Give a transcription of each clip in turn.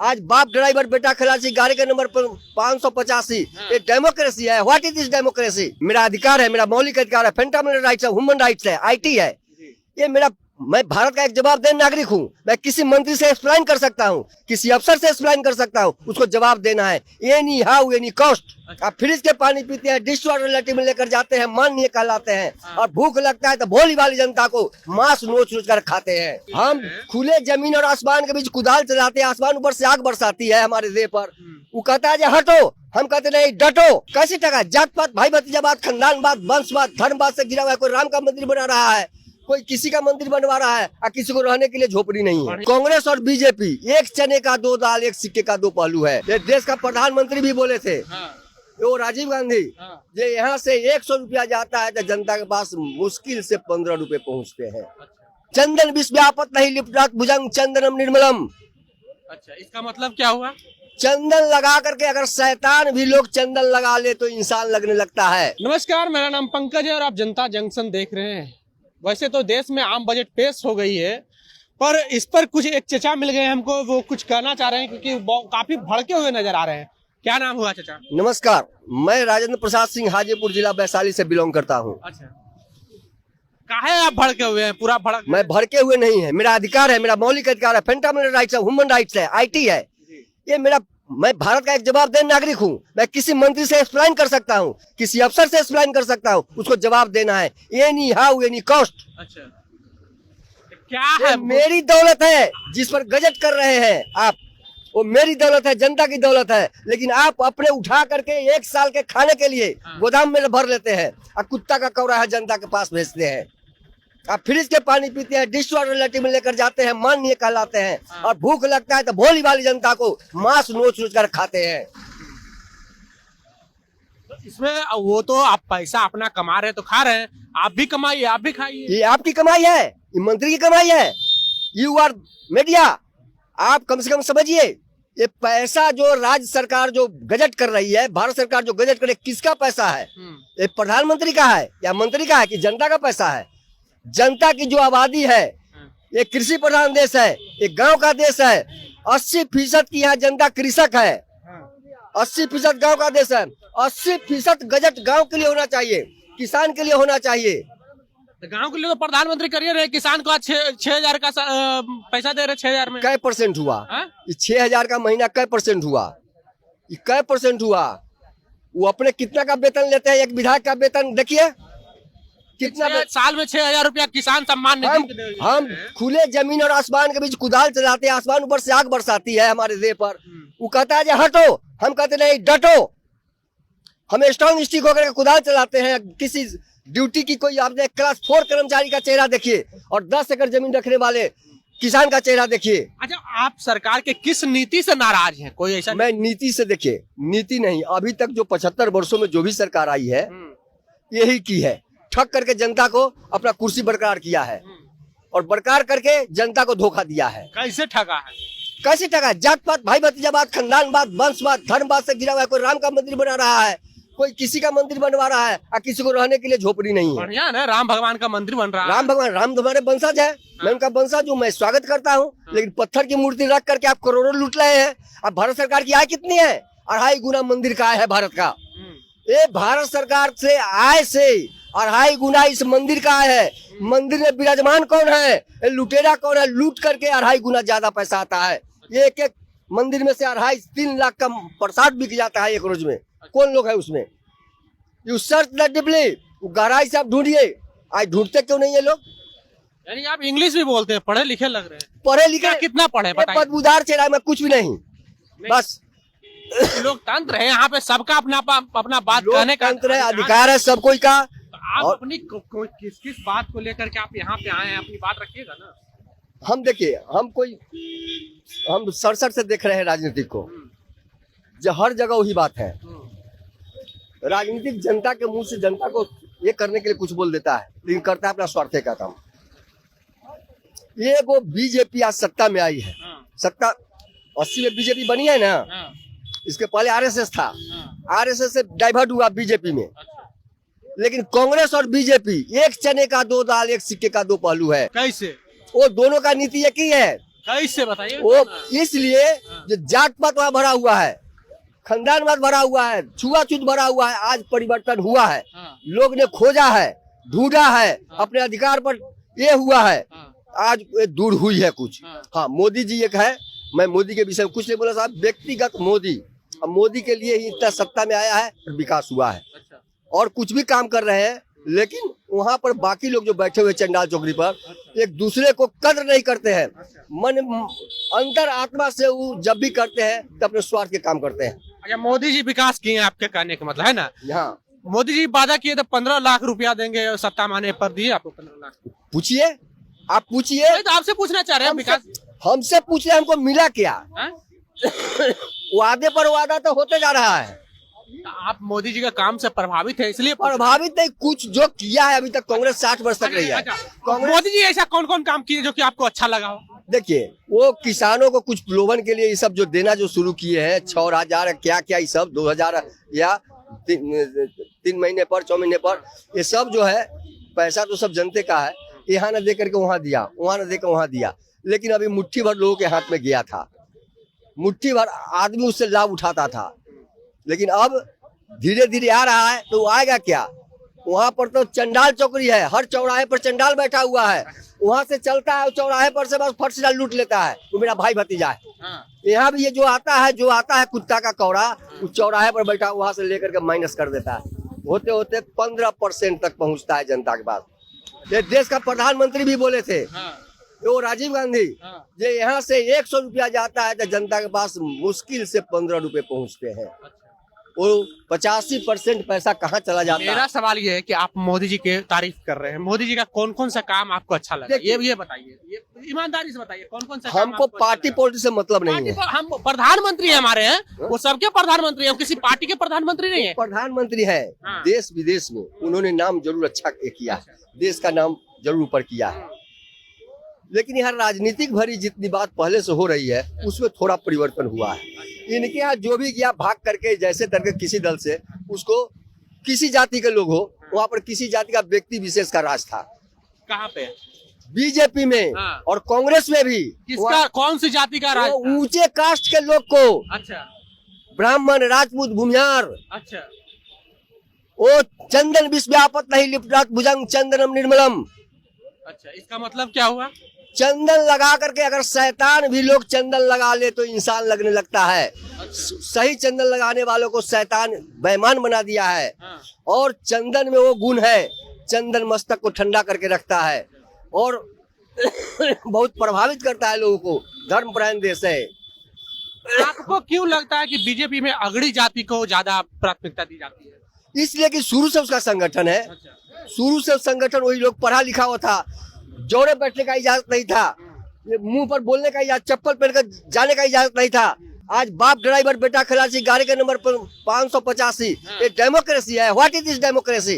आज बाप ड्राइवर बेटा खलासी गाड़ी का नंबर 585। ये डेमोक्रेसी है? What is this democracy? मेरा अधिकार है, मेरा मौलिक अधिकार है, फंडामेंटल राइट्स है, ह्यूमन राइट्स है, आईटी है। ये मेरा, मैं भारत का एक जवाबदेह नागरिक हूँ। मैं किसी मंत्री से एक्सप्लेन कर सकता हूँ, किसी अफसर से एक्सप्लेन कर सकता हूँ, उसको जवाब देना है। Any how any cost. आप फ्रिज के पानी पीते हैं, डिश वाटर लैट्रिन में लेकर जाते हैं, माननीय कहलाते हैं, और भूख लगता है तो भोली भाली जनता को मांस नोच नोच कर खाते हैं। हम खुले जमीन और आसमान के बीच कुदाल चलाते हैं, आसमान ऊपर से आग बरसाती है हमारे देह पर। वो कहता है हटो, हम कहते नहीं डटो। कैसे टका? जात पात, भाई भतीजाबाद, खानदानवाद, वंशवाद, धर्मवाद से गिरा हुआ है। कोई राम का मंदिर बना रहा है, कोई किसी का मंदिर बनवा रहा है, और किसी को रहने के लिए झोपड़ी नहीं है। कांग्रेस और बीजेपी एक चने का दो दाल, एक सिक्के का दो पहलू है। ये देश का प्रधानमंत्री भी बोले थे, वो राजीव गांधी, ये यहाँ से 100 रुपया जाता है तो जनता के पास मुश्किल से 15 रुपए पहुँचते हैं। चंदन विश्व्यापत नहीं लिप्टात भुजंग चंदनम निर्मलम। अच्छा, इसका मतलब क्या हुआ? चंदन लगा करके अगर शैतान भी लोग चंदन लगा ले तो इंसान लगने लगता है। नमस्कार, मेरा नाम पंकज है और आप जनता जंक्शन देख रहे हैं। वैसे तो देश में आम बजट पेश हो गई है, पर इस पर कुछ एक चचा मिल गए हमको, वो कुछ कहना चाह रहे हैं क्योंकि काफी भड़के हुए नजर आ रहे हैं। क्या नाम हुआ चचा? नमस्कार, मैं राजेंद्र प्रसाद सिंह हाजीपुर जिला वैशाली से बिलोंग करता हूँ। अच्छा, काहे आप भड़के हुए हैं? पूरा भड़क? मैं भड़के हुए नहीं है, मेरा अधिकार है, मेरा मौलिक अधिकार है, फंडामेंटल राइट्स है, ह्यूमन राइट्स है, आईटी है। ये मेरा, मैं भारत का एक जवाबदेह नागरिक हूँ। मैं किसी मंत्री से एक्सप्लेन कर सकता हूँ, किसी अफसर से एक्सप्लेन कर सकता हूँ, उसको जवाब देना है। Any how any cost. अच्छा, क्या है? मेरी दौलत है जिस पर गजट कर रहे हैं आप, वो मेरी दौलत है, जनता की दौलत है। लेकिन आप अपने उठा करके 1 साल के खाने के लिए गोदाम में भर लेते हैं, और कुत्ता का कौरा है जनता के पास भेजते हैं। आप फ्रिज के पानी पीते हैं, डिश वाटर लैट्रिन में लेकर जाते हैं, माननीय कहलाते हैं, और भूख लगता है तो भोली भाली जनता को मांस नोच नोच कर खाते हैं। इसमें वो तो आप पैसा अपना कमा रहे हैं तो खा रहे हैं, आप भी कमाइए, आप भी खाइए। ये आपकी कमाई है, ये मंत्री की कमाई है। यू आर मीडिया, आप कम से कम समझिए, ये पैसा जो राज्य सरकार जो गजट कर रही है, भारत सरकार जो गजट कर रही है, किसका पैसा है? ये प्रधानमंत्री का है या मंत्री का है कि जनता का पैसा है? जनता की जो आबादी है, ये कृषि प्रधान देश है, ये गांव का देश है। 80% की यहाँ जनता कृषक है, 80% गांव का देश है। 80% गजट गांव के लिए होना चाहिए, किसान के लिए होना चाहिए। तो गांव के लिए तो प्रधानमंत्री करिए रहे, किसान को 6,000 का पैसा दे रहे। 6,000 में कै परसेंट हुआ? हाँ? 6,000 का महीना कै परसेंट हुआ? ये कै परसेंट हुआ? वो अपने कितना का वेतन लेते हैं? एक विधायक का वेतन देखिए कितना। साल में 6,000 रुपया किसान सम्मान निधि। हम खुले जमीन और आसमान के बीच कुदाल चलाते हैं, आसमान ऊपर से आग बरसाती है हमारे देह पर। वो कहता है हटो, हम कहते नहीं डटो। हम स्ट्रॉन्ग स्टिक होकर के कुदाल चलाते हैं। किसी ड्यूटी की कोई आपने क्लास 4 कर्मचारी का चेहरा देखिए, और 10 एकड़ जमीन रखने वाले किसान का चेहरा देखिए। अच्छा, आप सरकार के किस नीति से नाराज हैं? कोई ऐसा? मैं नीति से, देखिए नीति नहीं, अभी तक जो 75 वर्षों में जो भी सरकार आई है यही की है, ठग करके जनता को अपना कुर्सी बरकरार किया है, और बरकरार करके जनता को धोखा दिया है। कैसे ठगा है? कैसे ठगा? जात पात, भाई भतीजाबाद, खानदानवाद, वंशवाद, धर्मवाद से गिरा हुआ है। कोई राम का मंदिर बना रहा है, कोई किसी का मंदिर बनवा रहा है, और किसी को रहने के लिए झोपड़ी नहीं है। बढ़िया ना, राम भगवान का मंदिर बन रहा है। राम भगवान, राम हमारे वंशज है, मैं उनका वंशज हूँ, मैं स्वागत करता हूँ। लेकिन पत्थर की मूर्ति रख करके आप करोड़ों लूट रहे हैं। अब भारत सरकार की आय कितनी है? 2.5 गुना मंदिर का आय है भारत का। ये भारत सरकार से आय से 2.5 गुना इस मंदिर का आय है। मंदिर में विराजमान कौन है? लुटेरा कौन है? लूट करके 2.5 गुना ज्यादा पैसा आता है। ये एक मंदिर में से 2.5-3 लाख का प्रसाद बिक जाता है एक रोज में। कौन लोग है उसमें? यू सर्च दैट डीपली, गहराई से आप ढूंढिए। आज ढूंढते क्यों नहीं ये लोग? यानी आप इंग्लिश भी बोलते हैं, पढ़े लिखे लग रहे हैं। पढ़े लिखे कितना पढ़े बताइए? बदबूदार चेहरा, मैं कुछ भी नहीं, बस लोकतंत्र है यहाँ पे, सबका अपना बात कहने का लोकतंत्र है, अधिकार है सब कोई का। आप अपनी किस किस बात को लेकर के आप यहाँ पे आए हैं, अपनी बात रखिएगा ना। हम देखिए, हम सड़सठ से देख रहे हैं राजनीतिक को, जो हर जगह वही बात है। राजनीतिक जनता के मुंह से जनता को ये करने के लिए कुछ बोल देता है, लेकिन करता है अपना स्वार्थ का काम। ये वो बीजेपी आज सत्ता में आई है, सत्ता 80 में बीजेपी बनी है ना, इसके पहले आरएसएस था, आरएसएस से डाइवर्ट हुआ बीजेपी में। लेकिन कांग्रेस और बीजेपी एक चने का दो दाल, एक सिक्के का दो पहलू है। कैसे? वो दोनों का नीति एक ही है। कैसे बताइए? वो इसलिए जो जात पात वहाँ भरा हुआ है, खानदानवाद भरा हुआ है, छुआछूत भरा हुआ है। आज परिवर्तन हुआ है, हाँ। लोग ने खोजा है, ढूंढा है, अपने अधिकार पर ये हुआ है, आज ये दूर हुई है कुछ। हाँ, मोदी जी एक है, मैं मोदी के विषय में कुछ नहीं बोला साहब, व्यक्तिगत मोदी, अब मोदी के लिए ही इतना सत्ता में आया है और विकास हुआ है, और कुछ भी काम कर रहे हैं। लेकिन वहाँ पर बाकी लोग जो बैठे हुए चंडाल चौकड़ी पर एक दूसरे को कद्र नहीं करते हैं, मन अंतर आत्मा से वो जब भी करते हैं तो अपने स्वार्थ के काम करते हैं। अच्छा, मोदी जी विकास किए हैं आपके कहने का मतलब है ना? हाँ, मोदी जी वादा किए तो 15 लाख रुपया देंगे, सत्ता में आने पर दिए आपको 15 लाख? पूछिए, आप पूछिए। नहीं तो आपसे पूछना चाह रहे हैं विकास। हमसे पूछ रहे हैं हमको मिला क्या? हाँ? वादे पर वादा तो होते जा रहा है। आप मोदी जी का काम से प्रभावित है इसलिए प्रभावित नहीं, कुछ जो किया है अभी तक कांग्रेस 60 वर्ष तक रही है। कांग्रेस, मोदी जी ऐसा कौन कौन काम किए जो कि आपको अच्छा लगा हो? देखिए, वो किसानों को कुछ प्रलोभन के लिए ये सब जो देना जो शुरू किए हैं, 6,000 क्या क्या ये सब 2,000 या 3 महीने पर 4 महीने पर, ये सब जो है पैसा तो सब जनते का है। यहाँ न दे करके वहाँ दिया, वहाँ न देकर वहाँ दिया, लेकिन अभी मुट्ठी भर लोगों के हाथ में गया था, मुट्ठी भर आदमी उससे लाभ उठाता था। लेकिन अब धीरे धीरे आ रहा है, तो आएगा क्या? वहाँ पर तो चंडाल चौकड़ी है, हर चौराहे पर चंडाल बैठा हुआ है, वहाँ से चलता है, चौराहे पर से बस फट से लूट लेता है। वो मेरा भाई भतीजा है। यहाँ भी ये जो आता है कुत्ता का कौड़ा, उस चौराहे पर बैठा वहाँ से लेकर के माइनस कर देता है, होते होते 15% तक पहुँचता है जनता के पास। ये देश का प्रधानमंत्री भी बोले थे, वो राजीव गांधी, ये यहाँ से 100 रुपया जाता है तो जनता के पास मुश्किल से 15 रुपए पहुँचते हैं। वो 85% पैसा कहाँ चला जाता है? मेरा सवाल ये है कि आप मोदी जी के तारीफ कर रहे हैं, मोदी जी का कौन कौन सा काम आपको अच्छा लगा? ये बताइए, ये ईमानदारी से बताइए, कौन कौन सा? हमको पार्टी पॉलिटिक्स से मतलब नहीं है। हम प्रधानमंत्री हमारे हैं, वो सबके प्रधानमंत्री है, किसी पार्टी के प्रधानमंत्री नहीं है। प्रधानमंत्री है, देश विदेश में उन्होंने नाम जरूर अच्छा किया, देश का नाम जरूर ऊपर किया है। लेकिन यहाँ राजनीतिक भरी जितनी बात पहले से हो रही है, उसमें थोड़ा परिवर्तन हुआ है। इनके यहाँ जो भी किया भाग करके जैसे तरह किसी दल से, उसको किसी जाति के लोग हो, वहाँ पर किसी जाति का व्यक्ति विशेष का राज था। कहाँ पे? बीजेपी में और कांग्रेस में भी। किसका, कौन सी जाति का राज? ऊंचे कास्ट के लोग को, अच्छा, ब्राह्मण, राजपूत, भूमिहार। अच्छा, वो चंदन विश्व्यापत नहीं लिपटात भुजंग चंदनम निर्मलम। अच्छा, इसका मतलब क्या हुआ? चंदन लगा करके अगर शैतान भी लोग चंदन लगा ले तो इंसान लगने लगता है। सही चंदन लगाने वालों को शैतान बेईमान बना दिया है। और चंदन में वो गुण है, चंदन मस्तक को ठंडा करके रखता है और बहुत प्रभावित करता है लोगों को। धर्मपरायण देश है। आपको क्यों लगता है कि बीजेपी में अगड़ी जाति को ज्यादा प्राथमिकता दी जाती है? इसलिए कि शुरू से उसका संगठन है। शुरू से संगठन, वही लोग पढ़ा लिखा हुआ था, जोड़े बैठने का इजाजत नहीं था, मुंह पर बोलने का इजाजत, चप्पल पहनकर जाने का इजाजत नहीं था। आज बाप ड्राइवर, बेटा खलासी, गाड़ी का नंबर 585। ये डेमोक्रेसी है। What is this democracy?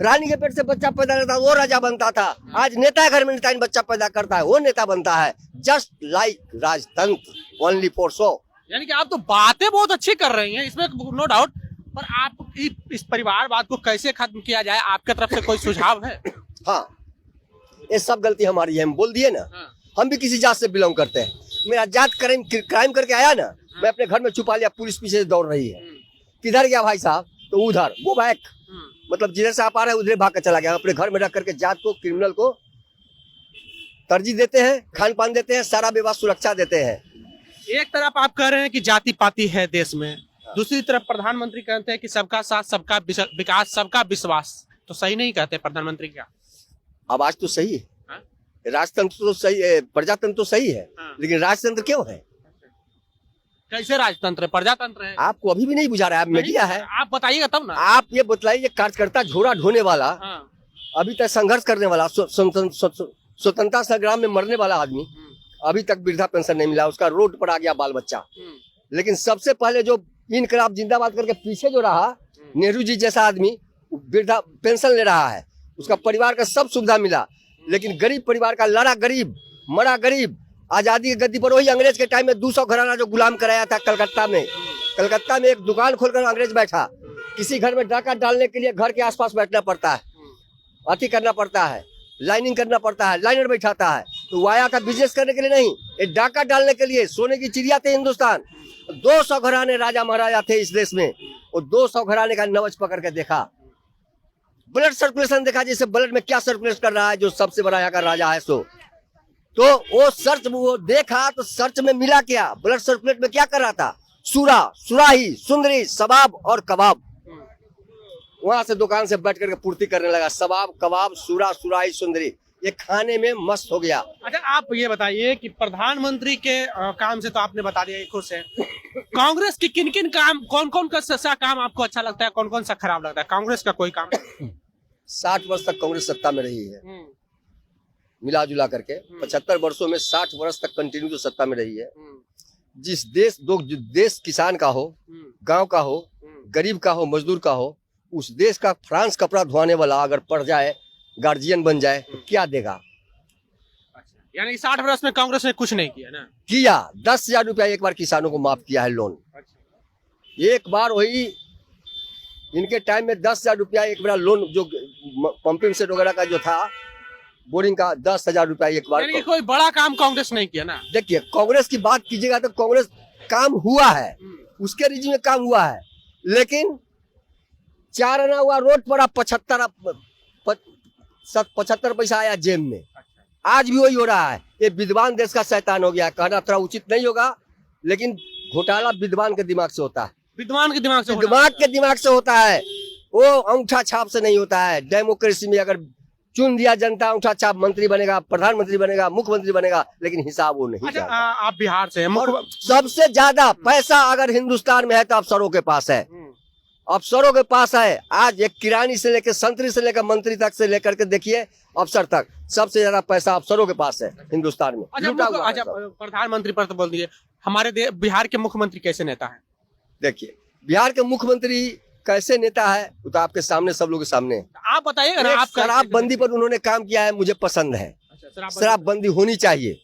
रानी के पेट से बच्चा पैदा करता वो राजा बनता था, आज नेता घर में नेता बच्चा पैदा करता है वो नेता बनता है। जस्ट लाइक राजतंत्र, ओनली फॉर शो। यानी कि आप तो बातें बहुत अच्छी कर रही हैं, इसमें नो डाउट, पर आप इस परिवारवाद को कैसे खत्म किया जाए, आपके तरफ से कोई सुझाव है? हाँ, ये सब गलती हमारी है, हम बोल दिए ना। हम भी किसी जात से बिलोंग करते हैं। मेरा जात क्राइम करके आया ना, मैं अपने घर में छुपा लिया, पुलिस पीछे से दौड़ रही है। किधर गया भाई साहब? तो उधर, वो बैक, मतलब जिधर से आप आ रहे हैं उधर भाग कर चला गया। अपने घर में रख करके जात को, क्रिमिनल को तरजीह देते हैं, खान पान देते हैं, सारा विवाह सुरक्षा देते हैं। एक तरफ आप कह रहे हैं कि जाति पाति है देश में, दूसरी तरफ प्रधानमंत्री कहते हैं कि सबका साथ, सबका विकास, सबका विश्वास। तो सही नहीं कहते प्रधानमंत्री? क्या आवाज तो सही है, राजतंत्र तो सही है, प्रजातंत्र तो सही है, लेकिन राजतंत्र क्यों है? कैसे राजतंत्र है, प्रजातंत्र है? आपको अभी भी नहीं बुझा रहा है, मीडिया है। आप बताइएगा तब ना। आप ये बतलाइए, कार्यकर्ता झोरा ढोने वाला, अभी तक संघर्ष करने वाला, स्वतंत्रता संग्राम में मरने वाला आदमी, अभी तक वृद्धा पेंशन नहीं मिला, उसका रोड पर आ गया बाल बच्चा। लेकिन सबसे पहले जो इनकलाब जिंदाबाद करके पीछे जो रहा, नेहरू जी जैसा आदमी वृद्धा पेंशन ले रहा है, उसका परिवार का सब सुविधा मिला। लेकिन गरीब परिवार का लड़ा गरीब, मरा गरीब। आजादी की गद्दी पर वही अंग्रेज के टाइम में 200 घराना जो गुलाम कराया था कलकत्ता में एक दुकान खोलकर अंग्रेज बैठा। किसी घर में डाका डालने के लिए घर के आसपास बैठना पड़ता है, अति करना पड़ता है, लाइनिंग करना पड़ता है, लाइनर बैठाता है। तो वाया का बिजनेस करने के लिए नहीं, ये डाका डालने के लिए। सोने की चिड़िया थे हिंदुस्तान। 200 घराने राजा महाराजा थे इस देश में, और 200 घराने का नवज पकड़ के देखा, ब्लड सर्कुलेशन देखा, जैसे ब्लड में क्या सर्कुलेट कर रहा है, जो सबसे बड़ा यहाँ का राजा है। सो तो वो सर्च वो देखा, तो सर्च में मिला क्या, ब्लड सर्कुलेट में क्या कर रहा था, सूरा, सुराही, सुंदरी, सबाब और कबाब। वहां से दुकान से बैठ करके पूर्ति करने लगा, सबाब, कबाब, सूरा, सुराही, सुंदरी। ये खाने में मस्त हो गया। अच्छा, आप ये बताइए कि प्रधानमंत्री के काम से तो आपने बता दिया खुश है, कांग्रेस के किन किन काम, कौन कौन का सा काम आपको अच्छा लगता है, कौन कौन सा खराब लगता है कांग्रेस का कोई काम? 60 वर्ष तक कांग्रेस सत्ता में रही है, मिला जुला करके 75 वर्षों में 60 वर्ष तक कंटिन्यू जो सत्ता में रही है। जिस देश किसान का हो, गांव का हो, गरीब का हो, मजदूर का हो, उस देश का फ्रांस कपड़ा धोने वाला अगर पड़ जाए, गार्जियन बन जाए, तो क्या देगा? अच्छा, यानी 60 वर्ष में कांग्रेस ने कुछ नहीं किया ना? किया। 10,000 रुपया एक बार किसानों को माफ किया है लोन। अच्छा। एक बार वही इनके टाइम में 10,000 रुपया एक बार लोन, जो पंपिंग सेट वगैरह का जो था, बोरिंग का 10,000 रुपया एक बार। यानी कोई बड़ा काम कांग्रेस नहीं किया ना? देखिए, कांग्रेस की बात कीजिएगा तो कांग्रेस काम हुआ है, उसके रिजी में काम हुआ है, लेकिन 4 आना हुआ रोड पर, 75 पैसा आया जेब में। आज भी वही हो रहा है। ये विद्वान देश का शैतान हो गया। कहना थोड़ा उचित नहीं होगा, लेकिन घोटाला विद्वान के दिमाग से होता है। विद्वान के दिमाग से? दिमाग के दिमाग से होता है, वो अंगूठा छाप से नहीं होता है। डेमोक्रेसी में अगर चुन दिया जनता, अंगूठा छाप मंत्री बनेगा, प्रधानमंत्री बनेगा, मुख्यमंत्री बनेगा, लेकिन हिसाब वो नहीं। अच्छा, आप बिहार से हैं, और सबसे ज्यादा पैसा अगर हिंदुस्तान में है तो अफसरों के पास है, अफसरों के पास है। आज एक किरानी से लेकर संतरी से लेकर मंत्री तक से लेकर के देखिए अफसर तक, सबसे ज्यादा पैसा अफसरों के पास है हिंदुस्तान में। अच्छा, प्रधानमंत्री पर तो बोल दिए, हमारे बिहार के मुख्यमंत्री कैसे नेता है? देखिए, बिहार के मुख्यमंत्री कैसे नेता है वो तो आपके सामने, सब लोग के सामने। आप बताइए ना। आप शराबबंदी पर उन्होंने काम किया है, मुझे पसंद है। शराबबंदी होनी चाहिए।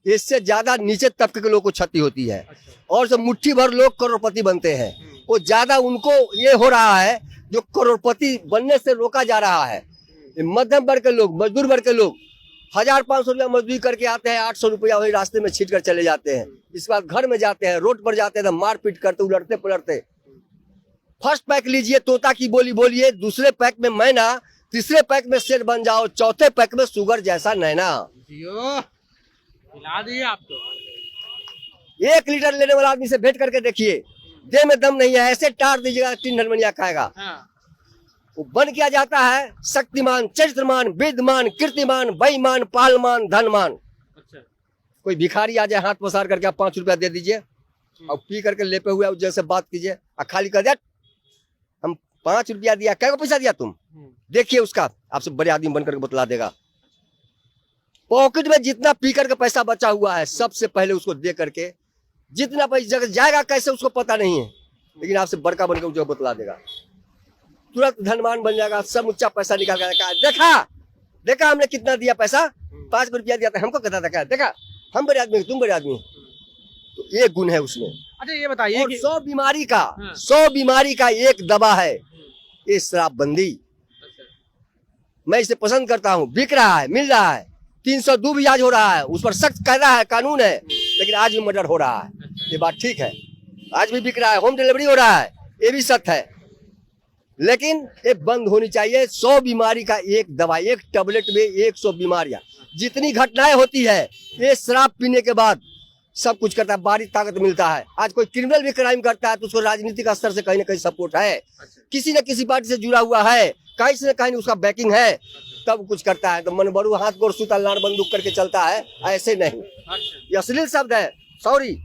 इससे ज्यादा नीचे तबके के लोग को क्षति होती है, और जो मुट्ठी भर लोग करोड़पति बनते हैं, वो ज्यादा उनको ये हो रहा है, जो करोड़पति बनने से रोका जा रहा है। मध्यम वर्ग के लोग, मजदूर वर्ग के लोग 1,500 रुपया मजदूरी करके आते हैं, 800 रुपया वही रास्ते में छीट कर चले जाते हैं। इसके बाद घर में जाते हैं, रोड पर जाते हैं, मारपीट करते, उलटते पलटते। फर्स्ट पैक लीजिए, तोता की बोली बोलिए, दूसरे पैक में मैना, तीसरे पैक में शेर बन जाओ, चौथे पैक में शुगर जैसा नैना। हिला दिए आप तो। 1 लीटर लेने वाला आदमी से भेंट करके देखिए, देह में दम नहीं है, ऐसे टार दीजिएगा 3 धनमनिया खाएगा। वो बन किया जाता है शक्तिमान, चरित्रमान, विद्यमान, कीर्तिमान, बेईमान, पालमान, धनमान। अच्छा। कोई भिखारी आ जाए, हाथ पसार करके आप 5 रुपया दे दीजिए, और पी करके लेपे हुए जैसे बात कीजिए, खाली कर दिया, हम 5 रुपया दिया, क्या पैसा दिया तुम, देखिए उसका आपसे बड़े आदमी बनकर बतला देगा। पॉकेट में जितना पी करके पैसा बचा हुआ है, सबसे पहले उसको दे करके, जितना पैसा जाएगा कैसे उसको पता नहीं है, लेकिन आपसे बड़का बनकर जो बतला देगा, तुरंत धनवान बन जाएगा। सब ऊंचा पैसा निकाल कर देखा हमने कितना दिया पैसा, 5 रुपया दिया था, हमको कहता था क्या, देखा हम बड़े आदमी, तुम बड़े आदमी। तो ये गुण है उसमें। अच्छा, ये बताइए कि 100 बीमारी का एक दवा है, ये शराबबंदी। मैं इसे पसंद करता हूँ, बिक रहा है, मिल रहा है, 302 भी आज हो रहा है, उस पर सख्त कायदा है, कानून है, लेकिन आज भी मर्डर हो रहा है। ये बात ठीक है, आज भी बिक रहा है, होम डिलीवरी हो रहा है, ये भी सत्य है, लेकिन ये बंद होनी चाहिए। 100 बीमारी का एक दवा, एक टेबलेट में 100 बीमारियां। जितनी घटनाएं होती है, ये शराब पीने के बाद सब कुछ करता है, बारी ताकत मिलता है। आज कोई क्रिमिनल भी क्राइम करता है तो उसको राजनीतिक स्तर से कहीं ना कहीं सपोर्ट है, किसी न किसी पार्टी से जुड़ा हुआ है, कहीं से कहीं उसका बैकिंग है, तब कुछ करता है। तो मन बड़ू हाथ गोर सूता लाड़ बंदूक करके चलता है, ऐसे नहीं। ये अश्लील शब्द है, सॉरी,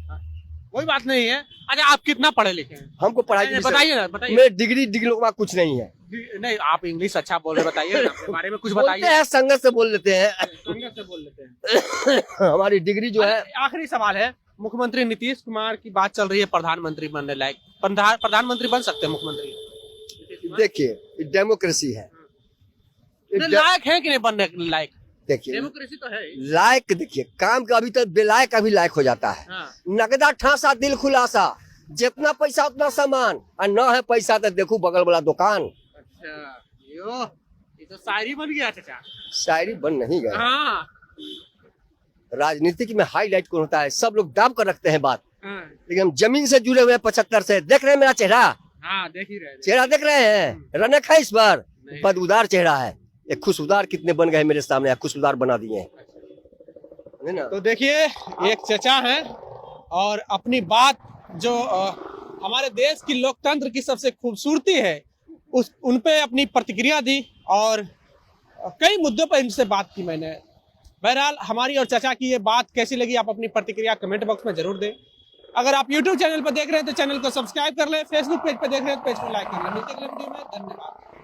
कोई बात नहीं है। अच्छा, आप कितना पढ़े लिखे हैं? हमको पढ़ाई बताइए ना, बताइए। मेरे डिग्री कुछ नहीं है। नहीं, आप इंग्लिश अच्छा बोल रहे, बताइए अपने बारे में कुछ बताइए। संगत से बोल लेते हैं, संगत से बोल लेते हैं। हमारी डिग्री जो है। आखिरी सवाल है, मुख्यमंत्री नीतीश कुमार की बात चल रही है, प्रधानमंत्री बनने लायक, प्रधानमंत्री बन सकते हैं मुख्यमंत्री? देखिए, डेमोक्रेसी है, लायक है कि नहीं बनने लायक? देखिए, डेमोक्रेसी तो है लायक। देखिए, काम का अभी तक बेलायक अभी लायक हो जाता है। नगदा ठासा दिल खुलासा, जितना पैसा उतना सामान, और न है पैसा तो देखो बगल वाला दुकान। अच्छा, ये तो शायरी बन गया चाचा। शायरी बन नहीं गया। हाँ, राजनीतिक में हाईलाइट कौन होता है? सब लोग दाब कर रखते हैं बात, हाँ, लेकिन हम जमीन से जुड़े हुए हैं 75 से। देख रहे हैं मेरा चेहरा? हाँ, देख ही रहे थे। चेहरा देख रहे हैं? रनक है इस बार, नहीं। बदउदार चेहरा है। ये खुशउदार कितने बन गए मेरे सामने, खुशउदार बना दिए हैं, है ना? तो देखिए एक चचा हैं और अपनी बात जो हमारे देश की लोकतंत्र की सबसे खूबसूरती है उस उन पे अपनी प्रतिक्रिया दी और कई मुद्दों पर इनसे बात की मैंने। बहरहाल हमारी और चचा की ये बात कैसी लगी आप अपनी प्रतिक्रिया कमेंट बॉक्स में जरूर दें। अगर आप YouTube चैनल पर देख रहे हैं तो चैनल को सब्सक्राइब कर लें, Facebook पेज पर देख रहे हैं तो पेज को लाइक कर लें। मिलते हैं अगले वीडियो में, धन्यवाद।